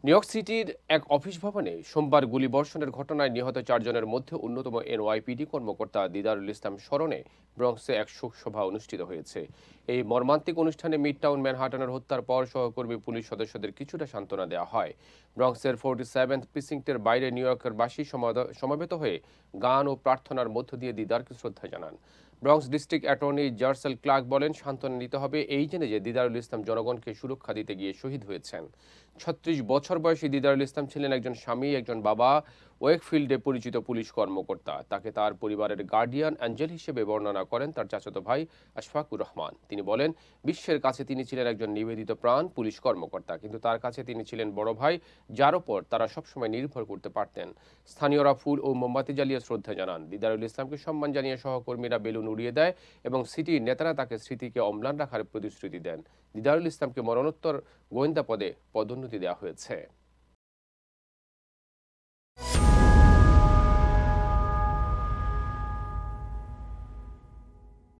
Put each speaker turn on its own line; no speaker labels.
New York সিটির এক office ভবনে সোমবার গুলিবর্ষণের ঘটনায় নিহত 4 জনের মধ্যে অন্যতম এনওয়াইপিডি কর্মকর্তা দিদারুল ইসলাম স্মরণে ব্রঙ্কসে এক শোকসভা অনুষ্ঠিত হয়েছে। এই মর্মান্তিক অনুষ্ঠানে মিডটাউন ম্যানহাটনের হত্যার পর সহকর্মী পুলিশ সদস্যদের কিছুটা সান্ত্বনা দেওয়া হয়। ব্রঙ্কসের 47th প্রিসিংক্টের বাইরে নিউ ইয়র্কের বাসী সমবেত হয়ে গান ও প্রার্থনার মধ্য দিয়ে দিদারকে শ্রদ্ধা জানান। ব্রঙ্কস ডিস্ট্রিক্ট অ্যাটর্নি জার্সেল ক্লার্ক বলেন, সান্ত্বনা নিতে হবে এই জেনে যে দিদারুল ইসলাম জনগণকে সুরক্ষা দিতে গিয়ে শহীদ হয়েছেন। 36 বছর বয়সী দিদারুল ইসলাম ছিলেন একজন স্বামী, একজন বাবা, ওয়েকফিল্ডে পরিচিত পুলিশ কর্মকর্তা। তাকে তার পরিবারের গার্ডিয়ান অ্যাঞ্জেল হিসেবে বর্ণনা করেন তার চাচাতো ভাই আশফাকুর রহমান। তিনি বলেন, বিশ্বের কাছে তিনি ছিলেন একজন নিবেদিত প্রাণ পুলিশ কর্মকর্তা, কিন্তু তার কাছে তিনি ছিলেন বড় ভাই, যার ওপর তারা সবসময় নির্ভর করতে পারতেন। স্থানীয়রা ফুল ও মোমবাতি জ্বালিয়ে শ্রদ্ধা জানান। দিদারুল ইসলামকে সম্মান জানিয়ে সহকর্মীরা বেলুন উড়িয়ে দেয় এবং সিটির নেতারা তাকে স্মৃতিকে অম্লান রাখার প্রতিশ্রুতি দেন। দিদারুল ইসলামকে মরণোত্তর গোয়েন্দা পদে পদোন্নতি দেওয়া হয়েছে।